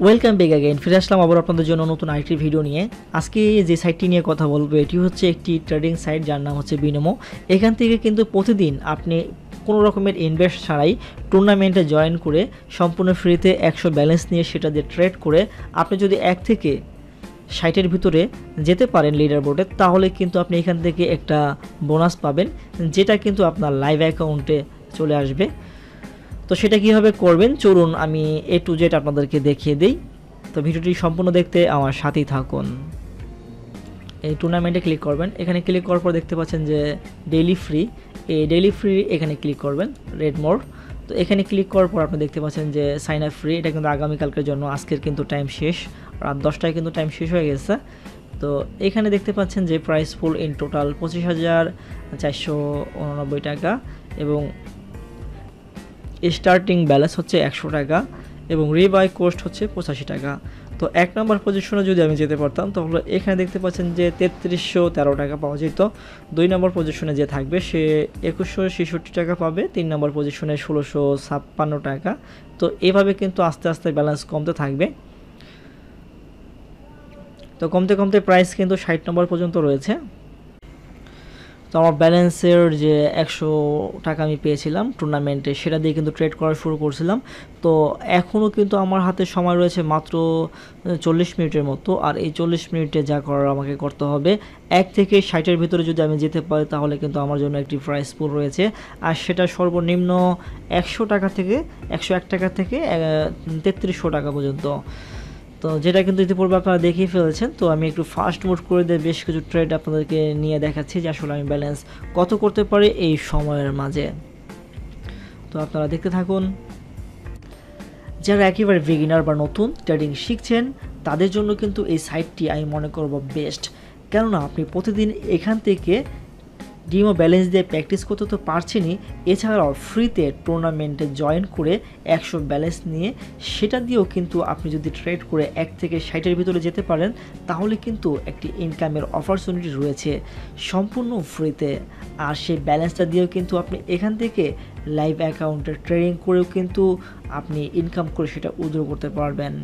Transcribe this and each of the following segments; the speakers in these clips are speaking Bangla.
ওয়েলকাম ব্যাক अगेन ফিরে আসলাম আবার আপনাদের জন্য নতুন আরেকটি ভিডিও নিয়ে। আজকে যে সাইটটি নিয়ে কথা বলবো এটি হচ্ছে একটি ট্রেডিং সাইট যার নাম হচ্ছে বিনোমো। এখান থেকে কিন্তু প্রতিদিন আপনি কোনো রকমের ইনভেস্ট ছাড়াই টুর্নামেন্টে জয়েন করে সম্পূর্ণ ফ্রিতে 100 ব্যালেন্স নিয়ে সেটা দিয়ে ট্রেড করে আপনি যদি 1 থেকে 60-এর ভিতরে যেতে পারেন লিডার বোর্ডে, তাহলে কিন্তু আপনি এখান থেকে একটা বোনাস পাবেন, যেটা কিন্তু আপনার লাইভ অ্যাকাউন্টে চলে আসবে। তো সেটা কীভাবে করবেন চলুন আমি A to Z আপনাদেরকে দেখিয়ে দিই। তো ভিডিওটি সম্পূর্ণ দেখতে আমার সাথেই থাকুন। এই টুর্নামেন্টে ক্লিক করবেন, এখানে ক্লিক করার পর দেখতে পাচ্ছেন যে ডেইলি ফ্রি, এই ডেইলি ফ্রি এখানে ক্লিক করবেন রেড মোর। তো এখানে ক্লিক করার পর আপনি দেখতে পাচ্ছেন যে সাইন আপ ফ্রি, এটা কিন্তু আগামীকালকের জন্য, আজকের কিন্তু টাইম শেষ, রাত 10টায় কিন্তু টাইম শেষ হয়ে গেছে। তো এখানে দেখতে পাচ্ছেন যে প্রাইস ফুল ইন টোটাল 25,489 টাকা এবং স্টার্টিং ব্যালেন্স হচ্ছে 100 টাকা এবং রিবাই কোস্ট হচ্ছে 85 টাকা। তো 1 নম্বর পজিশনে যদি আমি যেতে পারতাম তাহলে এখানে দেখতে পাচ্ছেন যে 3313 টাকা পাওয়া যেত। 2 নম্বর পজিশনে যে থাকবে সে 2166 টাকা পাবে, 3 নম্বর পজিশনে 1656 টাকা। তো এভাবে কিন্তু আস্তে আস্তে ব্যালেন্স কমতে থাকবে। তো কমতে কমতে প্রাইস কিন্তু 60 নম্বর পর্যন্ত রয়েছে। তো আমার ব্যালেন্সের যে 100 টাকা আমি পেয়েছিলাম টুর্নামেন্টে, সেটা দিয়ে কিন্তু ট্রেড করা শুরু করছিলাম। তো এখনও কিন্তু আমার হাতে সময় রয়েছে মাত্র 40 মিনিটের মতো, আর এই 40 মিনিটে যা করার আমাকে করতে হবে। 1 থেকে 60-এর ভিতরে যদি আমি যেতে পারি তাহলে কিন্তু আমার জন্য একটি প্রাইস পুল রয়েছে, আর সেটা সর্বনিম্ন 100 টাকা থেকে 101 টাকা থেকে 3300 টাকা পর্যন্ত। তো যেটা কিন্তু ইতিপূর্বে আপনারা দেখিয়ে ফেলেছেন। তো আমি একটু ফাস্ট মোড করে দিয়ে বেশ কিছু ট্রেড আপনাদেরকে নিয়ে দেখাচ্ছি যে আসলে আমি ব্যালেন্স কত করতে পারি এই সময়ের মাঝে। তো আপনারা দেখতে থাকুন। যারা একেবারে বিগিনার বা নতুন ট্রেডিং শিখছেন তাদের জন্য কিন্তু এই সাইটটি আমি মনে করব বেস্ট, কেননা আপনি প্রতিদিন এখান থেকে ডিমো ব্যালেন্স দিয়ে প্র্যাকটিস করতে তো পারছেনই, এছাড়াও ফ্রিতে টুর্নামেন্টে জয়েন করে 100 ব্যালেন্স নিয়ে সেটা দিয়েও কিন্তু আপনি যদি ট্রেড করে 1 থেকে 60-এর ভিতরে যেতে পারেন তাহলে কিন্তু একটি ইনকামের অপরচুনিটি রয়েছে সম্পূর্ণ ফ্রিতে। আর সেই ব্যালেন্সটা দিয়েও কিন্তু আপনি এখান থেকে লাইভ অ্যাকাউন্টে ট্রেডিং করেও কিন্তু আপনি ইনকাম করে সেটা উইথড্র করতে পারবেন।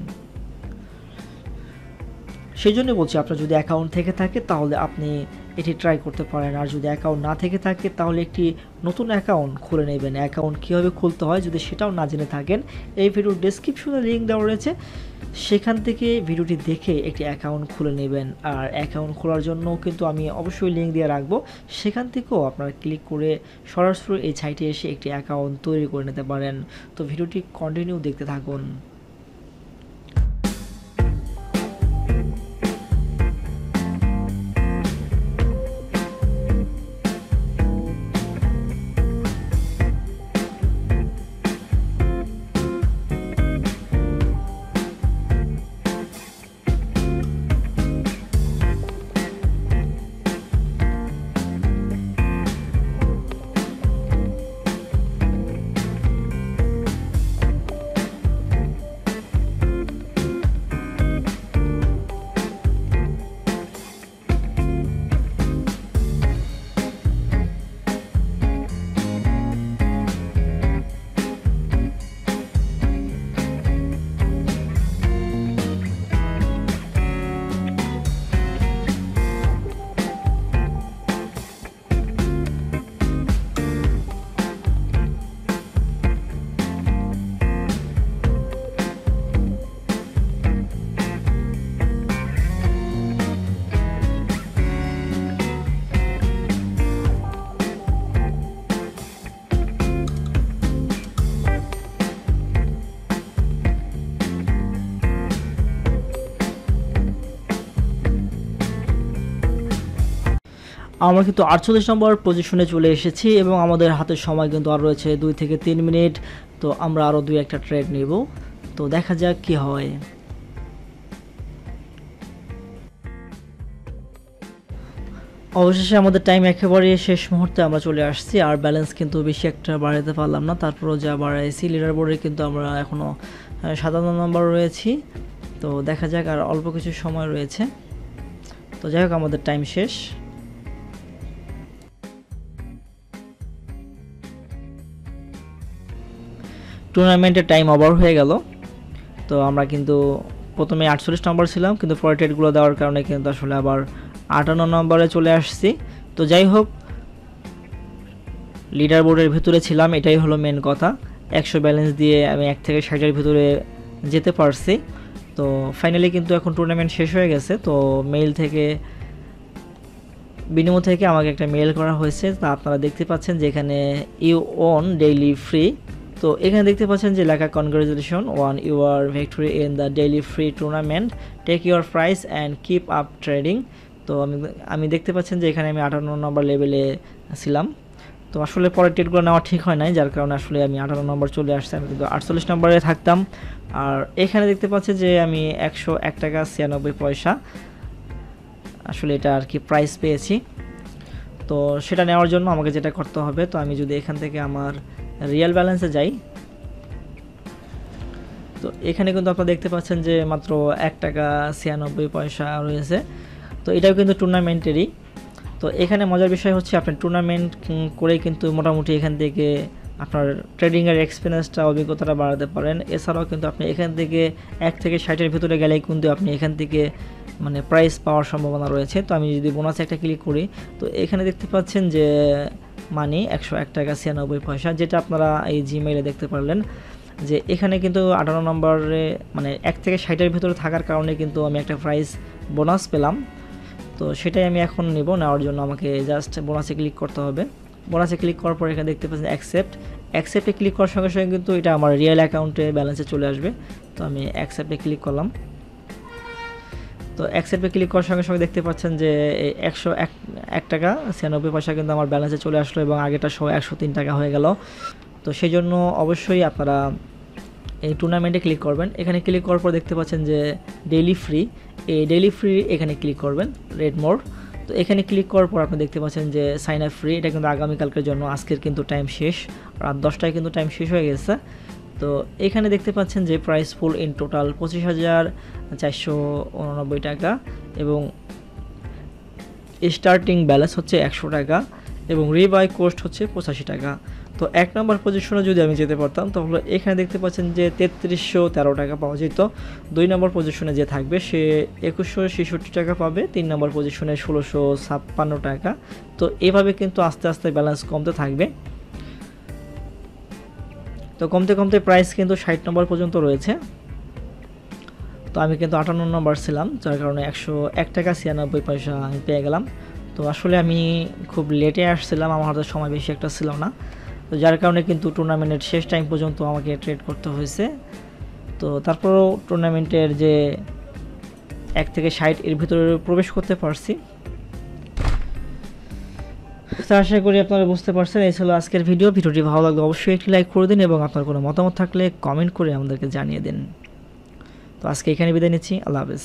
সেই জন্য বলছি, আপনার যদি অ্যাকাউন্ট থেকে থাকে তাহলে আপনি এটি ট্রাই করতে পারেন, আর যদি অ্যাকাউন্ট না থেকে থাকে তাহলে একটি নতুন অ্যাকাউন্ট খুলে নেবেন। অ্যাকাউন্ট কীভাবে খুলতে হয় যদি সেটাও না জেনে থাকেন, এই ভিডিওর ডেসক্রিপশনে লিঙ্ক দেওয়া রয়েছে, সেখান থেকে ভিডিওটি দেখে একটি অ্যাকাউন্ট খুলে নেবেন। আর অ্যাকাউন্ট খোলার জন্য কিন্তু আমি অবশ্যই লিঙ্ক দিয়ে রাখবো, সেখান থেকেও আপনারা ক্লিক করে সরাসরি এই সাইটে এসে একটি অ্যাকাউন্ট তৈরি করে নিতে পারেন। তো ভিডিওটি কন্টিনিউ দেখতে থাকুন। আমরা কিন্তু 48 নম্বর পজিশনে চলে এসেছি এবং আমাদের হাতে সময় কিন্তু আর রয়েছে 2 থেকে 3 মিনিট। তো আমরা আরও 2-1টা ট্রেড নেব, তো দেখা যাক কি হয়। অবশেষে আমাদের টাইম একেবারে শেষ মুহূর্তে আমরা চলে আসছি, আর ব্যালেন্স কিন্তু বেশি একটা বাড়াতে পারলাম না, তারপরও যা বাড়াইছি লিডার বোর্ডে কিন্তু আমরা এখনও 57 নম্বর রয়েছি। তো দেখা যাক, আর অল্প কিছু সময় রয়েছে। তো যাই হোক, আমাদের টাইম শেষ। টুর্নামেন্টের টাইম ওভার হয়ে গেল। তো আমরা কিন্তু প্রথমে 48 নম্বর ছিলাম, কিন্তু পরে ট্রেডগুলো দেওয়ার কারণে কিন্তু আসলে আবার 58 নম্বরে চলে আসছি। তো যাই হোক, লিডার বোর্ডের ভিতরে ছিলাম, এটাই হলো মেন কথা। 100 ব্যালেন্স দিয়ে আমি 1 থেকে 60-এর ভিতরে যেতে পারছি। তো ফাইনালি কিন্তু এখন টুর্নামেন্ট শেষ হয়ে গেছে। তো মেইল থেকে, বিনিময় থেকে আমাকে একটা মেইল করা হয়েছে। তা আপনারা দেখতে পাচ্ছেন যে এখানে ইউ ওন ডেইলি ফ্রি। তো এখানে দেখতে পাচ্ছেন যে লেখা congratulation on your victory in the daily free tournament, take your prize and keep up trading. তো আমি দেখতে পাচ্ছেন যে এখানে আমি 58 নম্বর লেভেলে ছিলাম। তো আসলে পরের ট্রেডগুলো নেওয়া ঠিক হয় নাই, যার কারণে আসলে আমি 58 নম্বর চলে আসছি। আমি কিন্তু 48 নম্বরে থাকতাম। আর এখানে দেখতে পাচ্ছি যে আমি 101 টাকা 96 পয়সা আসলে এটা আর কি প্রাইস পেয়েছি। তো সেটা নেওয়ার জন্য আমাকে যেটা করতে হবে, তো আমি যদি এখান থেকে আমার রিয়েল ব্যালেন্সে যাই, তো এখানে কিন্তু আপনারা দেখতে পাচ্ছেন যে মাত্র 1 টাকা 96 পয়সা রয়েছে। তো এটাও কিন্তু টুর্নামেন্টেরই। তো এখানে মজার বিষয় হচ্ছে আপনি টুর্নামেন্ট করে কিন্তু মোটামুটি এখান থেকে আপনার ট্রেডিংয়ের এক্সপিরিয়েন্সটা, অভিজ্ঞতাটা বাড়াতে পারেন। এছাড়াও কিন্তু আপনি এখান থেকে 1 থেকে 60-এর ভিতরে গেলেই কিন্তু আপনি এখান থেকে মানে প্রাইস পাওয়ার সম্ভাবনা রয়েছে। তো আমি যদি বোনাসে একটা ক্লিক করি, তো এখানে দেখতে পাচ্ছেন যে মানি 101 টাকা 96 পয়সা, যেটা আপনারা এই জিমেইলে দেখতে পারলেন যে এখানে কিন্তু 58 নম্বরে মানে 1 থেকে 60-এর ভিতরে থাকার কারণে কিন্তু আমি একটা প্রাইস বোনাস পেলাম। তো সেটাই আমি এখন নেব। নেওয়ার জন্য আমাকে জাস্ট বোনাসে ক্লিক করতে হবে। বোনাসে ক্লিক করার পর এখানে দেখতে পাচ্ছেন অ্যাকসেপ্টে ক্লিক করার সঙ্গে সঙ্গে কিন্তু এটা আমার রিয়েল অ্যাকাউন্টে ব্যালেন্সে চলে আসবে। তো আমি অ্যাকসেপ্টে ক্লিক করলাম। তো অ্যাকসেপ্টে ক্লিক করার সঙ্গে সঙ্গে দেখতে পাচ্ছেন যে 101 টাকা 96 পয়সা কিন্তু আমার ব্যালেন্সে চলে আসলো এবং আগেটা সহ 103 টাকা হয়ে গেল। তো সেই জন্য অবশ্যই আপনারা এই টুর্নামেন্টে ক্লিক করবেন। এখানে ক্লিক করার পর দেখতে পাচ্ছেন যে ডেইলি ফ্রি, এই ডেইলি ফ্রি এখানে ক্লিক করবেন, রেড মোর। তো এখানে ক্লিক করার পর আপনি দেখতে পাচ্ছেন যে সাইন আপ ফ্রি, এটা কিন্তু আগামীকালকের জন্য, আজকের কিন্তু টাইম শেষ, রাত 10টায় কিন্তু টাইম শেষ হয়ে গেছে। তো এখানে দেখতে পাচ্ছেন যে প্রাইস ফুল ইন টোটাল 25,489 টাকা এবং স্টার্টিং ব্যালেন্স হচ্ছে 100 টাকা এবং রিবাই কোস্ট হচ্ছে 85 টাকা। তো 1 নম্বর পজিশনে যদি আমি যেতে পারতাম তাহলে এখানে দেখতে পাচ্ছেন যে 3313 টাকা পাওয়া যেত। 2 নম্বর পজিশনে যে থাকবে সে 2166 টাকা পাবে। 3 নম্বর পজিশনে 1656 টাকা। তো এভাবে কিন্তু আস্তে আস্তে ব্যালেন্স কমতে থাকবে। তো কমতে কমতে প্রাইস কিন্তু 60 নম্বর পর্যন্ত রয়েছে। তো আমি কিন্তু 58 নম্বর ছিলাম, যার কারণে 101 টাকা 96 পয়সা আমি পেয়ে গেলাম। তো আসলে আমি খুব লেটে আসছিলাম, আমার হাতে সময় বেশি একটা ছিল না। তো যার কারণে কিন্তু টুর্নামেন্টের শেষ টাইম পর্যন্ত আমাকে ট্রেড করতে হয়েছে। তো তারপরেও টুর্নামেন্টের যে 1 থেকে 60 এর ভিতরে প্রবেশ করতে পারছি। তো আশা করি আপনারা বুঝতে পারছেন। এই ছিল আজকের ভিডিওটি ভালো লাগলে অবশ্যই একটি লাইক করে দিন এবং আপনার কোনো মতামত থাকলে কমেন্ট করে আমাদেরকে জানিয়ে দিন। তো আজকে এখানে বিদায় নিচ্ছি। আল্লাহ হাফেজ।